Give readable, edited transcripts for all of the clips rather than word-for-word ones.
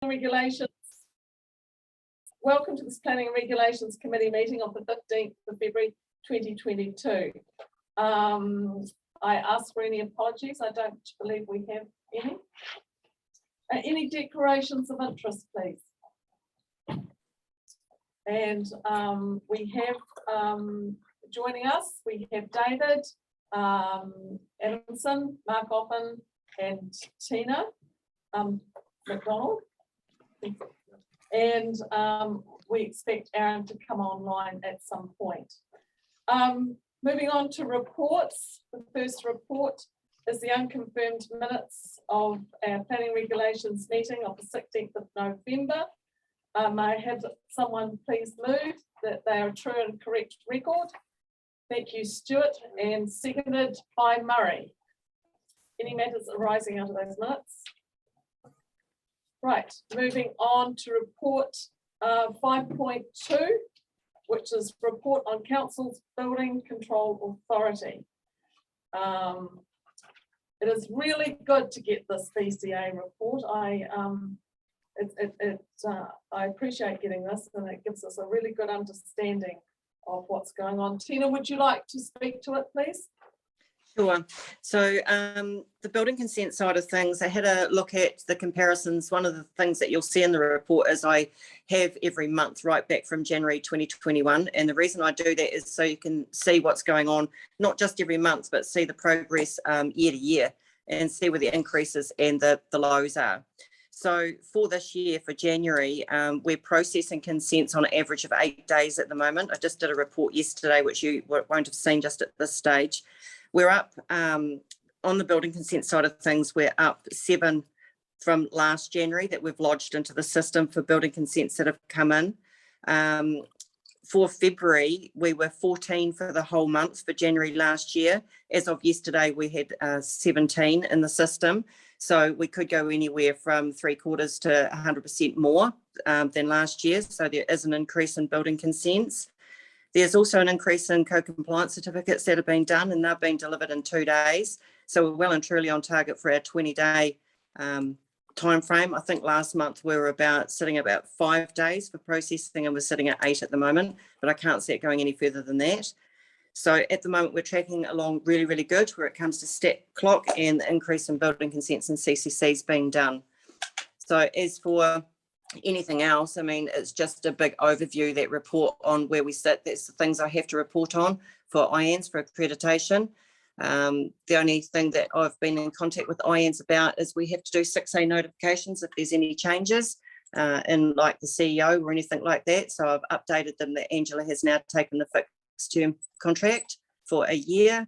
Regulations. Welcome to this Planning and Regulations Committee meeting of the 15th of February 2022. I ask for any apologies. I don't believe we have any. Any declarations of interest, please? And we have joining us, we have David, Adamson, Mark Oppen, and Tina McDonald. And we expect Aaron to come online at some point. Moving on to reports. The first report is the unconfirmed minutes of our planning regulations meeting of the 16th of November. I have someone please move that they are true and correct record. Thank you, Stuart, and seconded by Murray. Any matters arising out of those minutes? Right, moving on to report 5.2, which is report on Council's Building Control Authority. It is really good to get this BCA report. I appreciate getting this, and it gives us a really good understanding of what's going on. Tina, would you like to speak to it, please? Sure. So the building consent side of things, I had a look at the comparisons. One of the things that you'll see in the report is I have every month right back from January 2021. And the reason I do that is so you can see what's going on, not just every month, but see the progress year to year and see where the increases and the lows are. So for this year, for January, we're processing consents on an average of 8 days at the moment. I just did a report yesterday, which you won't have seen just at this stage. We're up on the building consent side of things, we're up 7 from last January that we've lodged into the system for building consents that have come in. For February, we were 14 for the whole month for January last year. As of yesterday, we had 17 in the system. So we could go anywhere from 3/4 to 100% more than last year. So there is an increase in building consents. There's also an increase in co-compliance certificates that have been done, and they've been delivered in 2 days. So we're well and truly on target for our 20-day time frame. I think last month we were sitting about 5 days for processing, and we're sitting at 8 at the moment, but I can't see it going any further than that. So at the moment we're tracking along really, really good where it comes to stat clock and the increase in building consents and CCCs being done. So as for anything else, I mean, it's just a big overview, that report on where we sit. That's the things I have to report on for IANZ for accreditation. The only thing that I've been in contact with IANZ about is we have to do 6A notifications if there's any changes in like the CEO or anything like that. So I've updated them that Angela has now taken the fixed term contract for a year.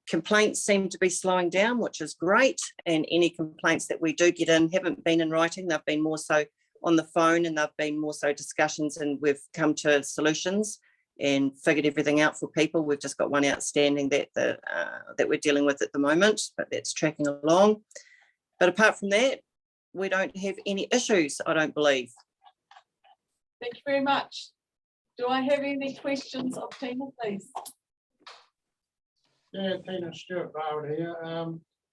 Complaints seem to be slowing down, which is great, and any complaints that we do get in haven't been in writing. They've been more so on the phone, and they've been more so discussions, and we've come to solutions and figured everything out for people. We've just got one outstanding that we're dealing with at the moment, but that's tracking along. But apart from that, we don't have any issues, I don't believe. Thank you very much. Do I have any questions of Tina, please? Yeah, Tina, Stuart Bard here.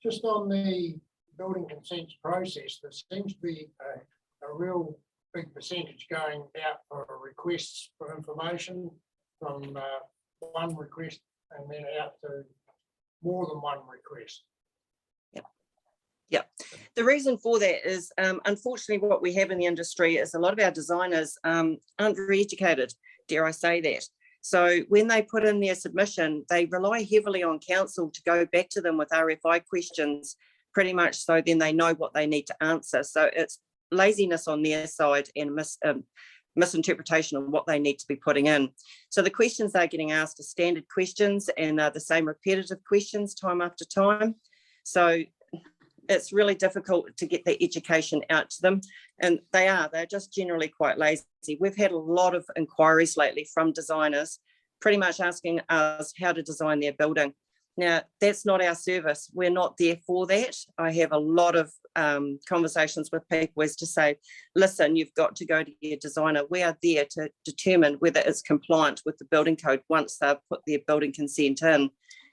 Just on the building consents process, there seems to be a real big percentage going out for requests for information from one request and then out to more than one request. Yeah. The reason for that is, unfortunately, what we have in the industry is a lot of our designers aren't very educated, dare I say that. So when they put in their submission, they rely heavily on council to go back to them with RFI questions, pretty much so then they know what they need to answer. So it's laziness on their side and misinterpretation of what they need to be putting in. So the questions they're getting asked are standard questions, and they're the same repetitive questions time after time. So it's really difficult to get the education out to them, and they're just generally quite lazy. We've had a lot of inquiries lately from designers pretty much asking us how to design their building. Now, that's not our service. We're not there for that. I have a lot of conversations with people as to say, listen, you've got to go to your designer. We are there to determine whether it's compliant with the building code once they've put their building consent in.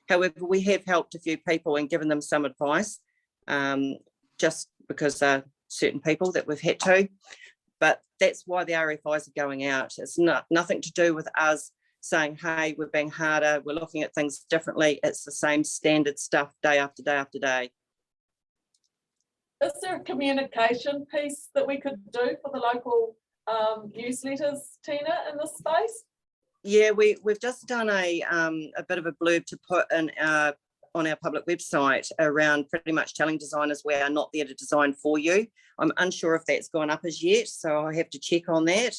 However, we have helped a few people and given them some advice, just because they're certain people that we've had to. But that's why the RFIs are going out. It's nothing to do with us saying, hey, we're being harder, we're looking at things differently. It's the same standard stuff day after day after day. Is there a communication piece that we could do for the local newsletters, Tina, in this space? Yeah, we've just done a bit of a blurb to put in on our public website around pretty much telling designers we are not there to design for you. I'm unsure if that's gone up as yet, so I have to check on that.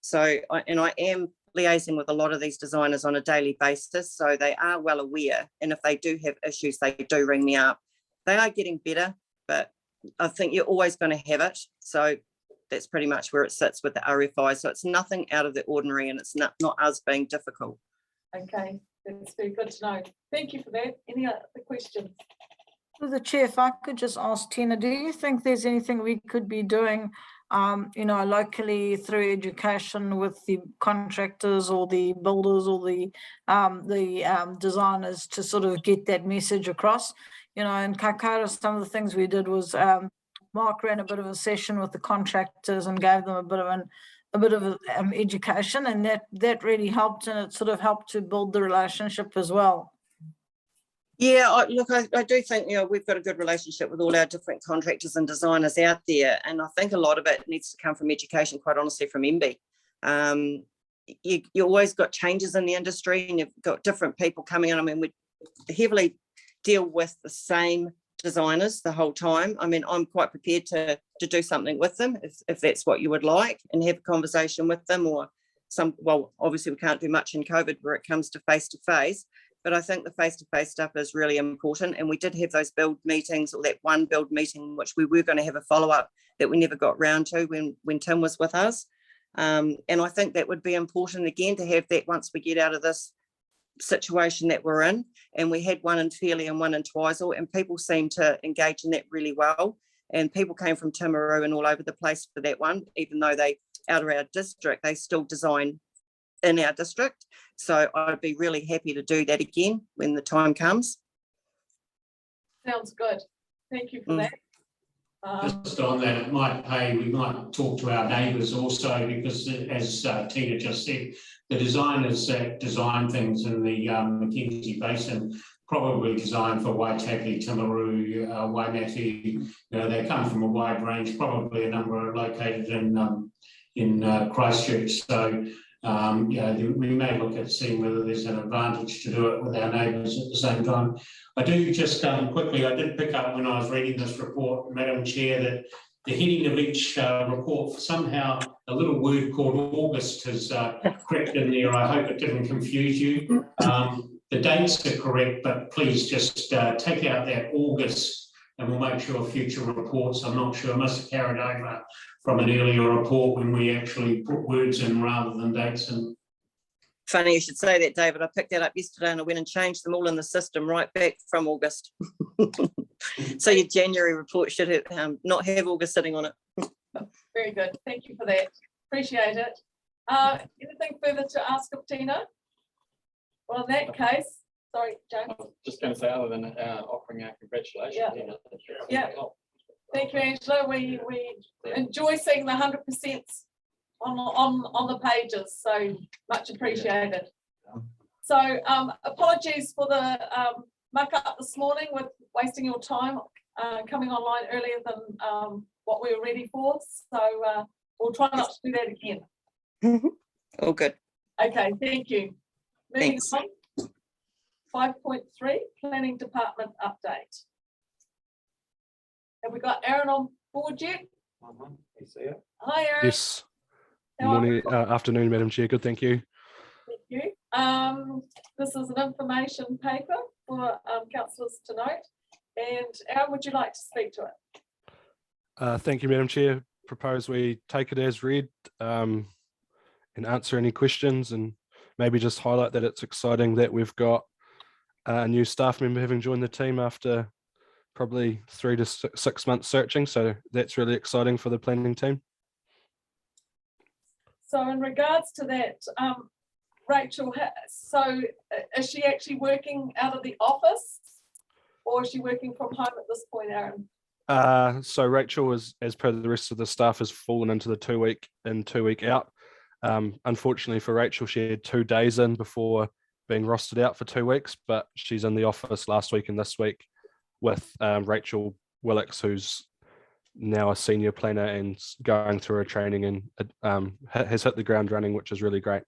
So, I am liaising with a lot of these designers on a daily basis, so they are well aware, and if they do have issues, they do ring me up. They are getting better, but I think you're always going to have it. So that's pretty much where it sits with the RFI. So it's nothing out of the ordinary, and it's not us being difficult. Okay, that's very good to know. Thank you for that. Any other questions? Through the chair, if I could just ask Tina, do you think there's anything we could be doing, locally through education with the contractors or the builders or the designers to sort of get that message across? In Kaikoura, some of the things we did was Mark ran a bit of a session with the contractors and gave them a bit of education, and that really helped, and it sort of helped to build the relationship as well. Yeah, I do think we've got a good relationship with all our different contractors and designers out there, and I think a lot of it needs to come from education, quite honestly, from MB. You always got changes in the industry, and you've got different people coming in. I mean, we heavily deal with the same designers the whole time. I mean, I'm quite prepared to do something with them if that's what you would like, and have a conversation with them, or obviously we can't do much in COVID where it comes to face-to-face, but I think the face-to-face stuff is really important. And we did have those build meetings, or that one build meeting, which we were going to have a follow-up that we never got round to when Tim was with us. And I think that would be important again to have that once we get out of this situation that we're in. And we had one in Fairlie and one in Twizel, and people seemed to engage in that really well. And people came from Timaru and all over the place for that one, even though they out of our district, they still design in our district. So I'd be really happy to do that again when the time comes. Sounds good. Thank you for that. Just on that, we might talk to our neighbours also, because as Tina just said, the designers that design things in the Mackenzie Basin probably design for Waitaki, Timaru, Waimate. They come from a wide range. Probably a number are located in Christchurch. So we may look at seeing whether there's an advantage to do it with our neighbours at the same time. I do just quickly, I did pick up when I was reading this report, Madam Chair, that the heading of each report, somehow a little word called August has crept in there. I hope it didn't confuse you. The dates are correct, but please just take out that August, and we'll make sure future reports, I'm not sure, must have carried over from an earlier report when we actually put words in rather than dates in. Funny you should say that, David. I picked that up yesterday and I went and changed them all in the system right back from August. So your January report should have, not have August sitting on it. Very good. Thank you for that. Appreciate it. Anything further to ask of Tina? Well, in that case, sorry, James. I was just going to say, other than offering our congratulations. Yeah. Thank you, Angela. We enjoy seeing the 100% on the pages, so much appreciated. So apologies for the muck up this morning with wasting your time coming online earlier than what we were ready for. So we'll try not to do that again. All good. Okay, thank you. Moving Thanks. on. 5.3, Planning Department update. Have we got Aaron on board yet? Hi, Aaron. Yes. How are Morning, afternoon, Madam Chair. Good, thank you. Thank you. This is an information paper for councillors to note. And Aaron, would you like to speak to it? Thank you, Madam Chair. Propose we take it as read and answer any questions, and maybe just highlight that it's exciting that we've got a new staff member having joined the team after probably 3 to 6 months searching. So that's really exciting for the planning team. So in regards to that, Rachel, so is she actually working out of the office, or is she working from home at this point, Aaron? So Rachel is, as per the rest of the staff, has fallen into the 2 week in, 2 week out. Unfortunately for Rachel, she had 2 days in before being rostered out for 2 weeks, but she's in the office last week and this week with Rachel Willix, who's now a senior planner and going through her training and has hit the ground running, which is really great.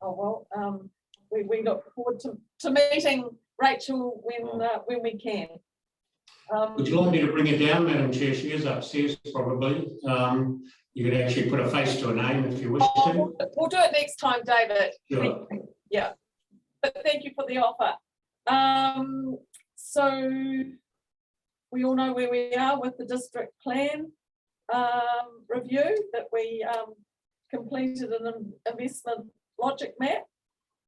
Oh, well, we look forward to meeting Rachel when we can. Would you like me to bring her down, Madam Chair? She is upstairs probably. You could actually put a face to a name if you wish to. We'll do it next time, David. Sure. Yeah, but thank you for the offer. So we all know where we are with the district plan review, that we completed an investment logic map,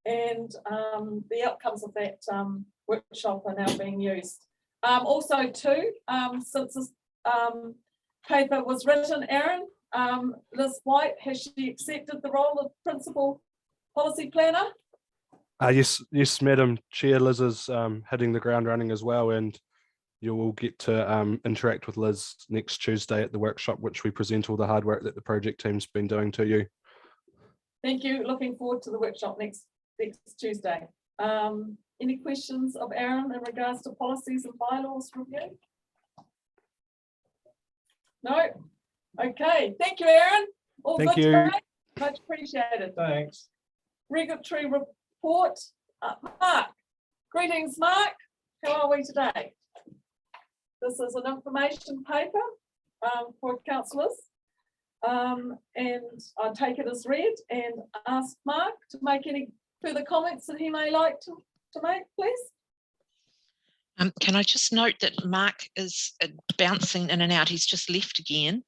and the outcomes of that workshop are now being used. Also too, since this paper was written, Aaron, Liz White, has she accepted the role of principal policy planner? Yes, Madam Chair. Liz is hitting the ground running as well, and you will get to interact with Liz next Tuesday at the workshop, which we present all the hard work that the project team's been doing to you. Thank you. Looking forward to the workshop next Tuesday. Any questions of Aaron in regards to policies and bylaws review? No? Okay. Thank you, Aaron. All Thank good you. today? Much appreciated. Thanks. Regulatory report. Mark. Greetings, Mark. How are we today? This is an information paper for councillors. And I take it as read and ask Mark to make any further comments that he may like to make, please. Can I just note that Mark is bouncing in and out? He's just left again.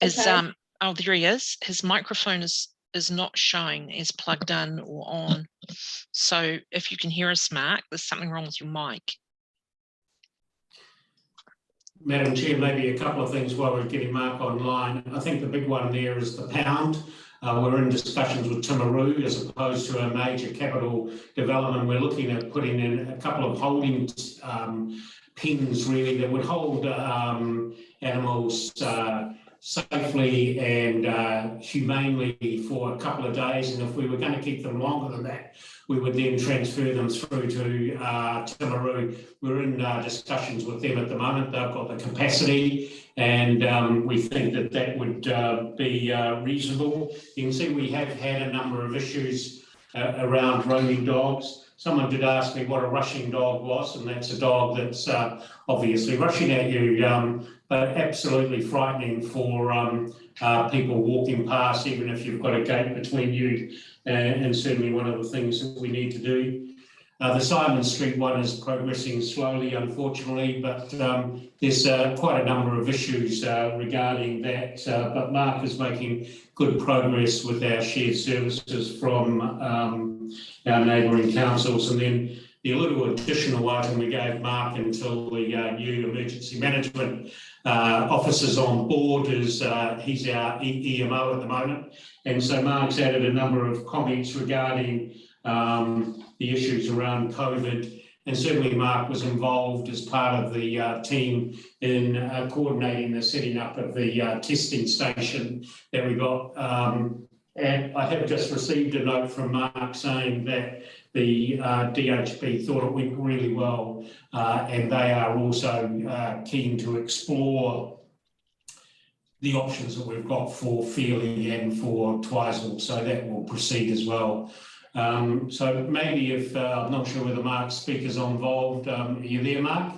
Okay. Oh, there he is. His microphone is not showing as plugged in or on. So if you can hear us, Mark, there's something wrong with your mic. Madam Chair, maybe a couple of things while we're getting Mark online. I think the big one there is the pound. We're in discussions with Timaru as opposed to a major capital development. We're looking at putting in a couple of holding pens really that would hold animals safely and humanely for a couple of days. And if we were going to keep them longer than that, we would then transfer them through to Timaru. We're in discussions with them at the moment. They've got the capacity, and we think that that would be reasonable. You can see we have had a number of issues around roaming dogs. Someone did ask me what a rushing dog was, and that's a dog that's obviously rushing at you, but absolutely frightening for people walking past, even if you've got a gate between you, and certainly one of the things that we need to do. The Simon Street one is progressing slowly, unfortunately, but there's quite a number of issues regarding that. But Mark is making good progress with our shared services from our neighbouring councils. And then the little additional item we gave Mark until the new emergency management officers on board is he's our EMO at the moment. And so Mark's added a number of comments regarding the issues around COVID, and certainly Mark was involved as part of the team in coordinating the setting up of the testing station that we got. And I have just received a note from Mark saying that the DHB thought it went really well, and they are also keen to explore the options that we've got for Feely and for Twizel, so that will proceed as well. So maybe if, I'm not sure whether Mark's speakers are involved. Are you there, Mark?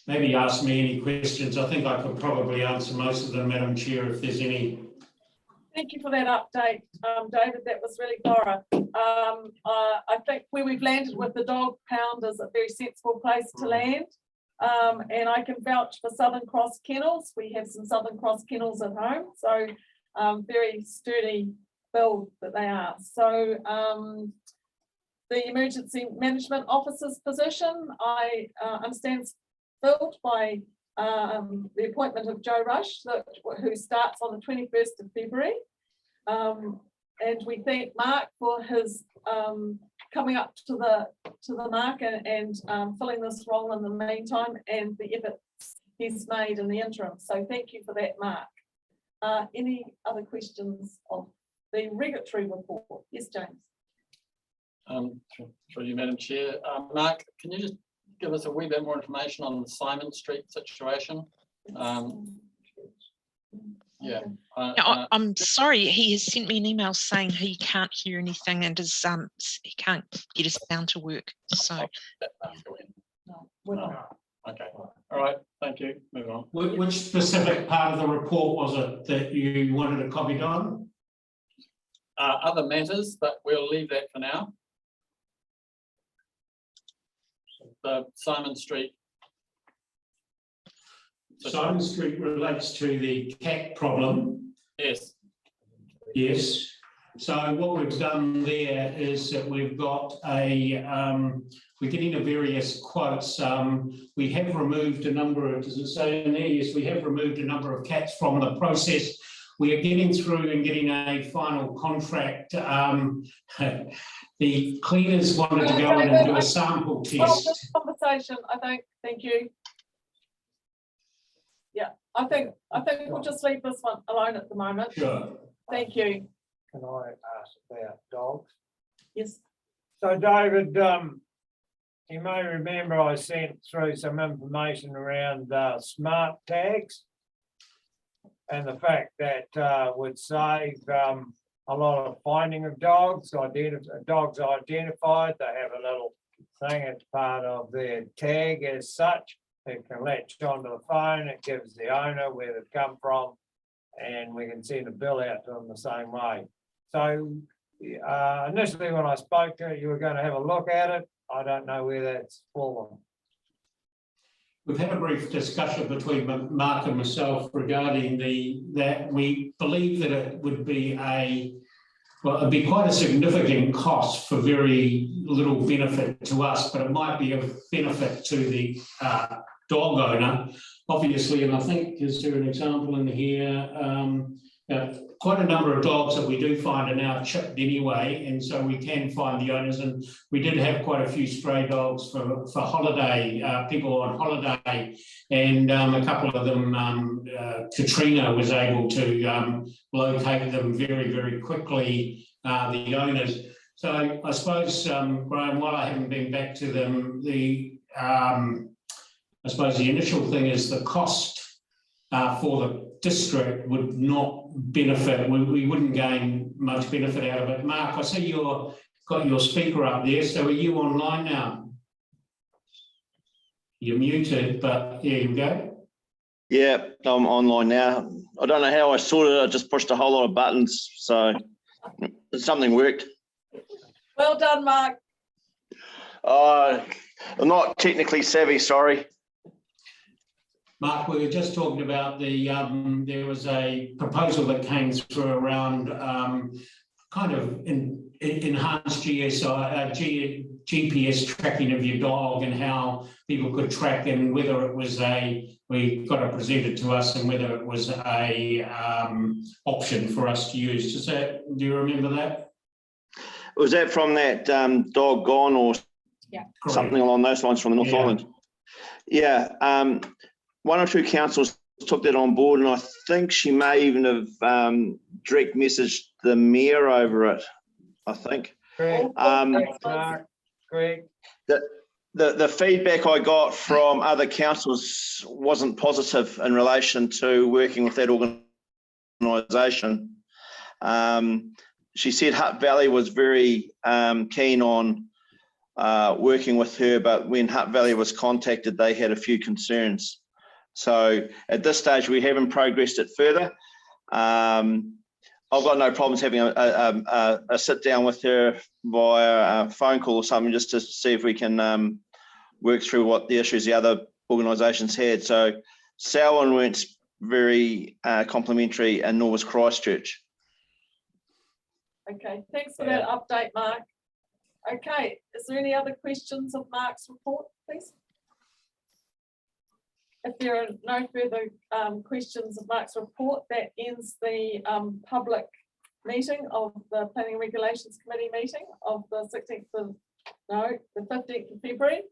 Maybe ask me any questions. I think I could probably answer most of them, Madam Chair, if there's any. Thank you for that update, David. That was really thorough. I think where we've landed with the dog pound is a very sensible place to land. And I can vouch for Southern Cross Kennels. We have some Southern Cross Kennels at home, so very sturdy build that they are. So the emergency management officer's position, I understand, filled by the appointment of Joe Rush, who starts on the 21st of February. And we thank Mark for his coming up to the mark and filling this role in the meantime, and the efforts he's made in the interim. So thank you for that, Mark. Any other questions of the regulatory report? Yes, James. Through you, Madam Chair. Mark, can you just give us a wee bit more information on the Simon Street situation? Yeah. I'm sorry, he has sent me an email saying he can't hear anything and he can't get his sound to work. So No, we're not. Okay. All right. Thank you. Move on. Which specific part of the report was it that you wanted a copy on? Other matters, but we'll leave that for now. The Simon Street. Simon Street relates to the cat problem. Yes. Yes. So what we've done there is that we've got we're getting the various quotes. We have removed a number of, does it say in there? Yes, we have removed a number of cats from the process. We are getting through and getting a final contract. The cleaners wanted to go in and do a sample test. This conversation, I think. Thank you. Yeah, I think we'll just leave this one alone at the moment. Sure. Thank you. Can I ask about dogs? Yes. So David, you may remember I sent through some information around smart tags and the fact that would save a lot of finding of dogs. Dogs identified, they have a little thing as part of their tag as such. It can latch onto the phone, it gives the owner where they've come from, and we can send a bill out to them the same way. So initially when I spoke to you, you were going to have a look at it. I don't know where that's fallen. We've had a brief discussion between Mark and myself regarding that we believe that it would be it'd be quite a significant cost for very little benefit to us, but it might be of benefit to the dog owner, obviously. And I think, is there an example in here? Quite a number of dogs that we do find are now chipped anyway, and so we can find the owners. And we did have quite a few stray dogs for holiday, people on holiday, and a couple of them, Katrina was able to locate them very, very quickly, the owners. So I suppose, Graham, while I haven't been back to them, I suppose the initial thing is the cost for the district would not benefit. We wouldn't gain much benefit out of it. Mark, I see you've got your speaker up there. So are you online now? You're muted, but there you go. Yeah, I'm online now. I don't know how I sorted it. I just pushed a whole lot of buttons, so something worked. Well done, Mark. I'm not technically savvy, sorry. Mark, we were just talking about there was a proposal that came through around kind of enhanced GPS tracking of your dog and how people could track, and whether it was we got it presented to us, and whether it was a option for us to use. Do you remember that? Was that from that Dog Gone or something along those lines from the North Island? Yeah. One or two councils took that on board, and I think she may even have direct messaged the mayor over it, I think. Greg. The feedback I got from other councils wasn't positive in relation to working with that organisation. She said Hutt Valley was very keen on working with her, but when Hutt Valley was contacted, they had a few concerns. So at this stage, we haven't progressed it further. I've got no problems having a sit down with her via a phone call or something, just to see if we can work through what the issues the other organisations had. So Selwyn weren't very complimentary, and nor was Christchurch. Okay, thanks for that update, Mark. Okay, is there any other questions of Mark's report, please? If there are no further questions of Mark's report, that ends the public meeting of the Planning and Regulations Committee meeting of the 15th of February.